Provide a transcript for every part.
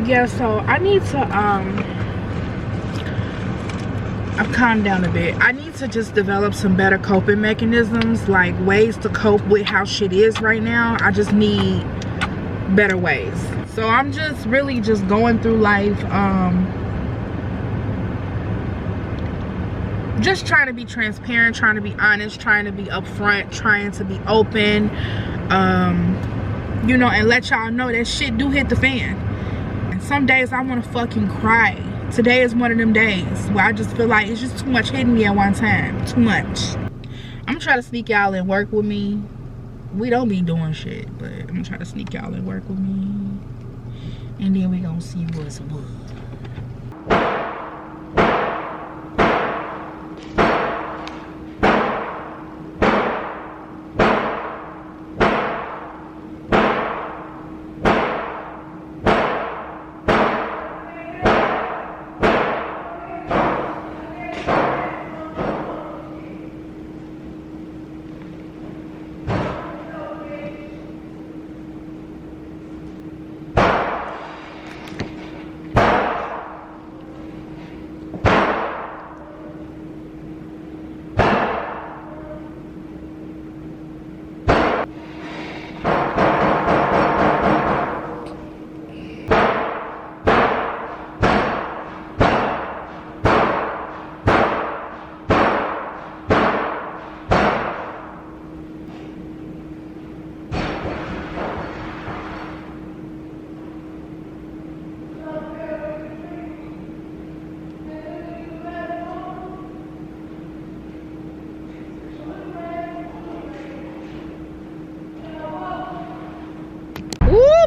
Yeah, so I need to I've calmed down a bit. I need to just develop some better coping mechanisms, like ways to cope with how shit is right now. I just need better ways. So I'm just really just going through life, just trying to be transparent, trying to be honest, trying to be upfront, trying to be open, you know, and let y'all know that shit do hit the fan. And some days I want to fucking cry. Today is one of them days where I just feel like it's just too much hitting me at one time. Too much. I'm gonna try to sneak y'all in work with me. We don't be doing shit, but I'm gonna try to sneak y'all in work with me. And then we gonna see what's what.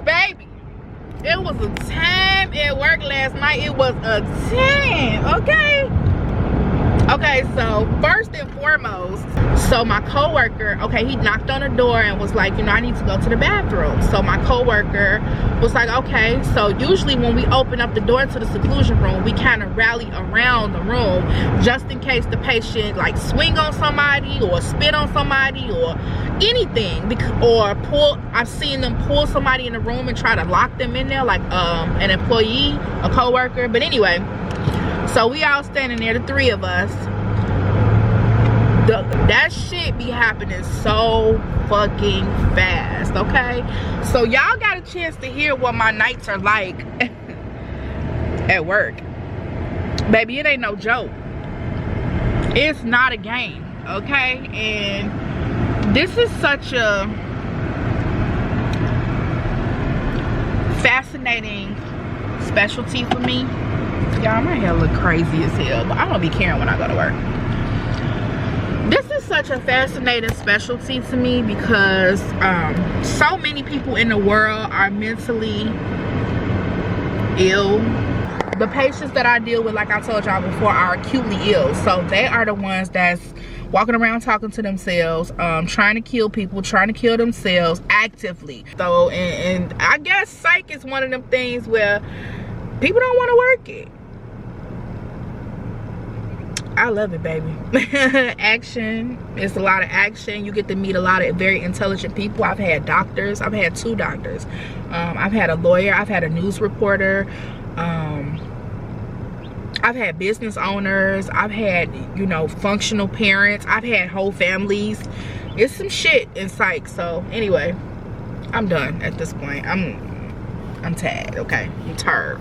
Baby, it was a time at work last night. It was a 10. Okay, so first and foremost, so my coworker, okay, he knocked on the door and was like, you know, I need to go to the bathroom. So my coworker was like, okay. So usually when we open up the door to the seclusion room, we kind of rally around the room just in case the patient like swing on somebody or spit on somebody or anything, or pull. I've seen them pull somebody in the room and try to lock them in there, like an employee, a coworker. But anyway, so we all standing there, the three of us. That shit be happening so fucking fast, okay? So y'all got a chance to hear what my nights are like at work. Baby, it ain't no joke. It's not a game, okay? And this is such a fascinating specialty for me. Y'all, my hair look crazy as hell, but I don't be caring when I go to work. This is such a fascinating specialty to me because so many people in the world are mentally ill. The patients that I deal with, like I told y'all before, are acutely ill. So they are the ones that's walking around talking to themselves, trying to kill people, trying to kill themselves actively. So, and I guess psych is one of them things where people don't want to work it. I love it, baby. Action. It's a lot of action. You get to meet a lot of very intelligent people. I've had doctors. I've had 2 doctors. I've had a lawyer. I've had a news reporter. I've had business owners. I've had, you know, functional parents. I've had whole families. It's some shit in psych. So anyway, I'm done at this point. I'm tired, okay? I'm tired.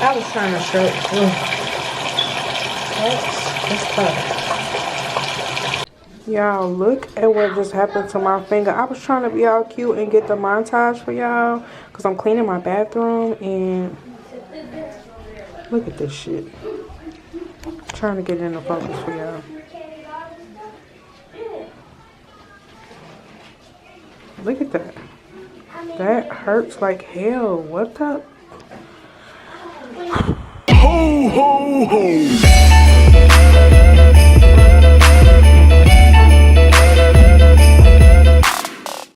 I was trying to show. That's tough. Y'all, look at what just happened to my finger. I was trying to be all cute and get the montage for y'all because I'm cleaning my bathroom, and look at this shit. I'm trying to get it in the focus for y'all. Look at that. That hurts like hell. What the? Ho, ho, ho.